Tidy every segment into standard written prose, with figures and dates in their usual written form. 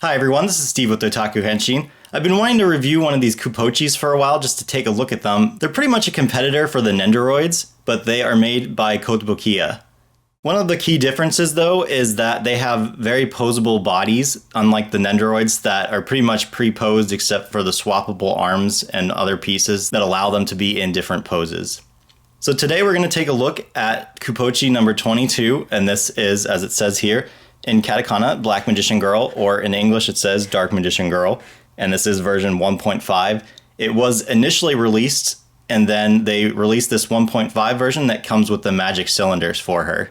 Hi everyone, this is Steve with Otaku Henshin. I've been wanting to review one of these Cu-Poches for a while just to take a look at them. They're pretty much a competitor for the Nendoroids, but they are made by Kotobukiya. One of the key differences though is that they have very posable bodies, unlike the Nendoroids that are pretty much pre-posed except for the swappable arms and other pieces that allow them to be in different poses. So today we're going to take a look at Cu-Poche number 22, and this is, as it says here, in katakana, Black Magician Girl, or in English it says Dark Magician Girl, and this is version 1.5. It was initially released, and then they released this 1.5 version that comes with the magic cylinders for her.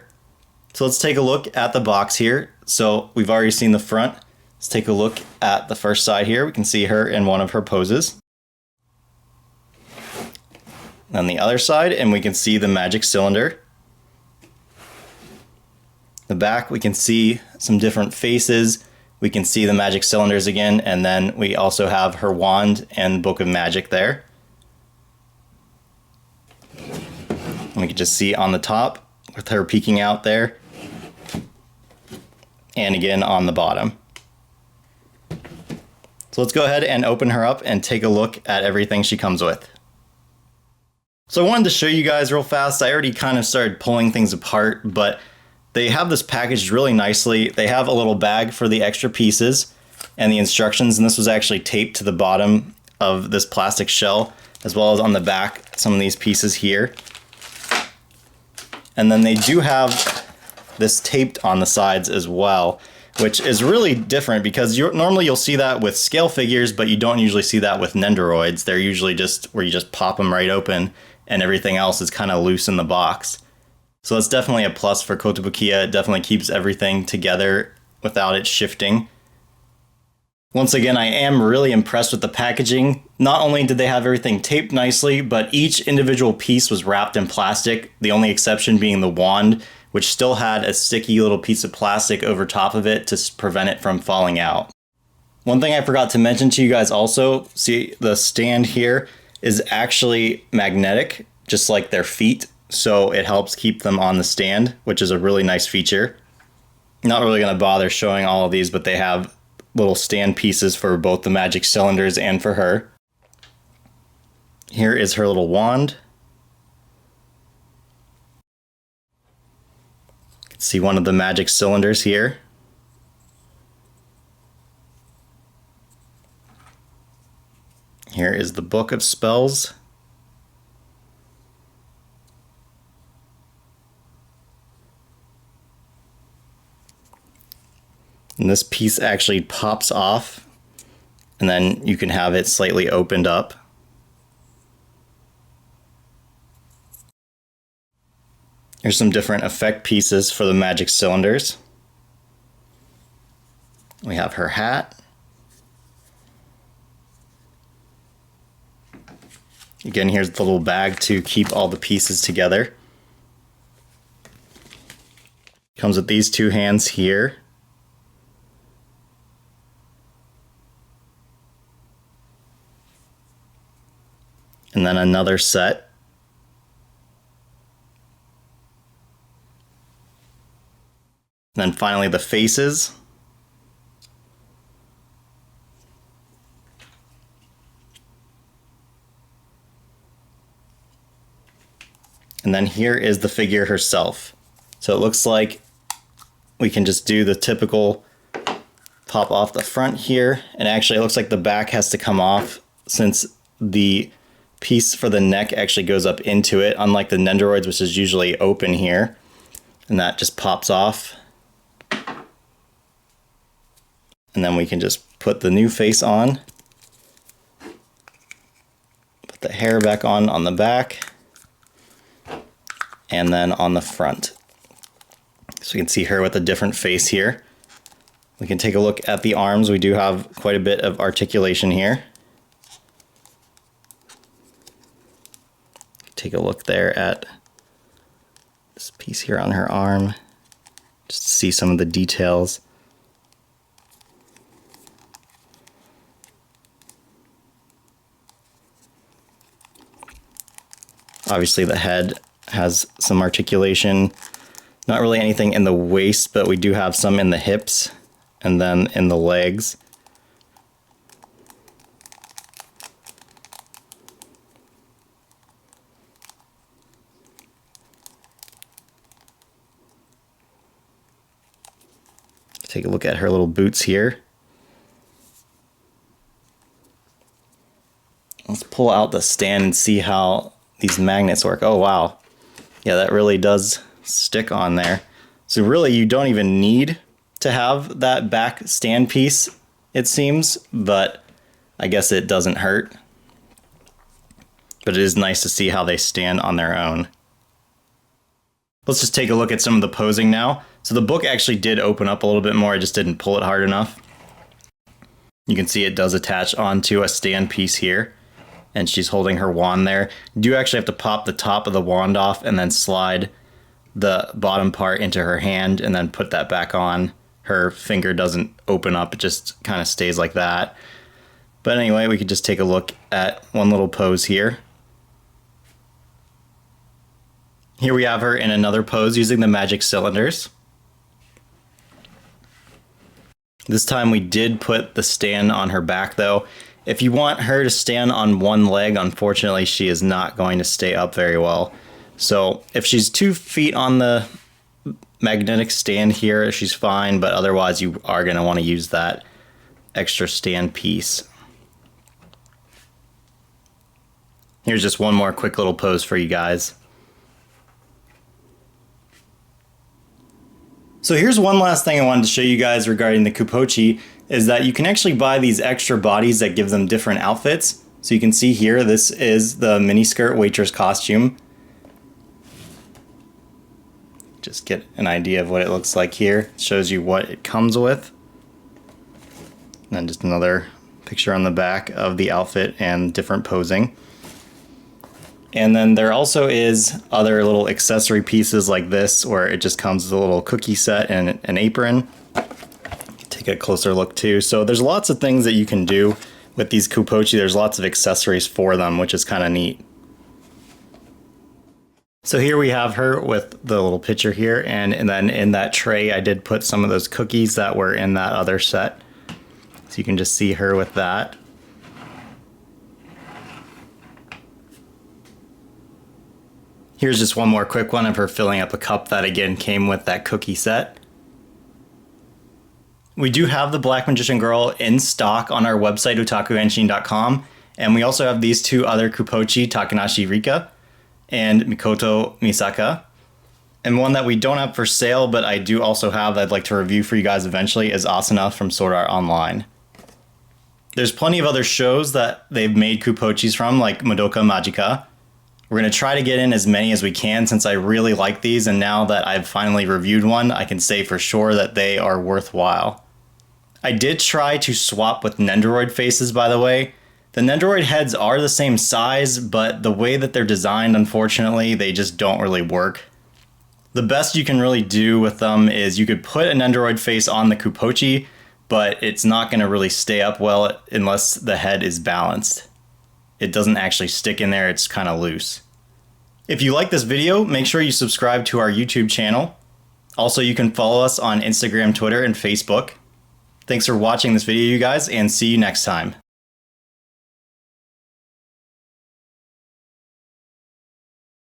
So let's take a look at the box here. So we've already seen the front. Let's take a look at the first side here. We can see her in one of her poses. On the other side, and we can see the magic cylinder. The back, we can see some different faces. We can see the magic cylinders again, and then we also have her wand and book of magic there. And we can just see on the top with her peeking out there, and again on the bottom. So let's go ahead and open her up and take a look at everything she comes with. So I wanted to show you guys real fast. I already kind of started pulling things apart, but they have this packaged really nicely. They have a little bag for the extra pieces and the instructions, and this was actually taped to the bottom of this plastic shell, as well as on the back, some of these pieces here. And then they do have this taped on the sides as well, which is really different because normally you'll see that with scale figures, but you don't usually see that with Nendoroids. They're usually just where you just pop them right open and everything else is kind of loose in the box. So that's definitely a plus for Kotobukiya. It definitely keeps everything together without it shifting. Once again, I am really impressed with the packaging. Not only did they have everything taped nicely, but each individual piece was wrapped in plastic, the only exception being the wand, which still had a sticky little piece of plastic over top of it to prevent it from falling out. One thing I forgot to mention to you guys also, see the stand here is actually magnetic, just like their feet. So it helps keep them on the stand, which is a really nice feature. Not really going to bother showing all of these, but they have little stand pieces for both the magic cylinders and for her. Here is her little wand. You can see one of the magic cylinders here. Here is the book of spells. And this piece actually pops off, and then you can have it slightly opened up. Here's some different effect pieces for the magic cylinders. We have her hat. Again, here's the little bag to keep all the pieces together. Comes with these two hands here. And then another set. And then finally the faces. And then here is the figure herself. So it looks like we can just do the typical pop off the front here. And actually it looks like the back has to come off since the piece for the neck actually goes up into it, unlike the Nendoroids, which is usually open here. And that just pops off. And then we can just put the new face on. Put the hair back on the back. And then on the front. So you can see her with a different face here. We can take a look at the arms. We do have quite a bit of articulation here. Take a look there at this piece here on her arm, just to see some of the details. Obviously the head has some articulation, not really anything in the waist, but we do have some in the hips, and then in the legs. Take a look at her little boots here. Let's pull out the stand and see how these magnets work. Oh wow. Yeah, that really does stick on there. So really you don't even need to have that back stand piece, it seems, but I guess it doesn't hurt. But it is nice to see how they stand on their own. Let's just take a look at some of the posing now. So the book actually did open up a little bit more, I just didn't pull it hard enough. You can see it does attach onto a stand piece here, and she's holding her wand there. You do actually have to pop the top of the wand off and then slide the bottom part into her hand and then put that back on. Her finger doesn't open up, it just kind of stays like that. But anyway, we could just take a look at one little pose here. Here we have her in another pose using the magic cylinders. This time we did put the stand on her back though. If you want her to stand on one leg, unfortunately she is not going to stay up very well. So if she's 2 feet on the magnetic stand here, she's fine, but otherwise you are going to want to use that extra stand piece. Here's just one more quick little pose for you guys. So here's one last thing I wanted to show you guys regarding the Cu-Poche, is that you can actually buy these extra bodies that give them different outfits. So you can see here, this is the miniskirt waitress costume. Just get an idea of what it looks like here. It shows you what it comes with. And then just another picture on the back of the outfit and different posing. And then there also is other little accessory pieces like this, where it just comes with a little cookie set and an apron. Take a closer look too. So there's lots of things that you can do with these Cu-Poche. There's lots of accessories for them, which is kind of neat. So here we have her with the little picture here, and then in that tray I did put some of those cookies that were in that other set. So you can just see her with that. Here's just one more quick one of her filling up a cup that again came with that cookie set. We do have the Black Magician Girl in stock on our website, otakugenshin.com, and we also have these 2 other Cu-Poche, Takanashi Rika and Mikoto Misaka. And one that we don't have for sale, but I do also have that I'd like to review for you guys eventually, is Asuna from Sword Art Online. There's plenty of other shows that they've made Cu-Poches from, like Madoka Magica. We're going to try to get in as many as we can since I really like these, and now that I've finally reviewed one, I can say for sure that they are worthwhile. I did try to swap with Nendoroid faces, by the way. The Nendoroid heads are the same size, but the way that they're designed, unfortunately, they just don't really work. The best you can really do with them is you could put a Nendoroid face on the Cu-Poche, but it's not going to really stay up well unless the head is balanced. It doesn't actually stick in there, it's kind of loose. If you like this video, make sure you subscribe to our YouTube channel. Also, you can follow us on Instagram, Twitter, and Facebook. Thanks for watching this video, you guys, and see you next time.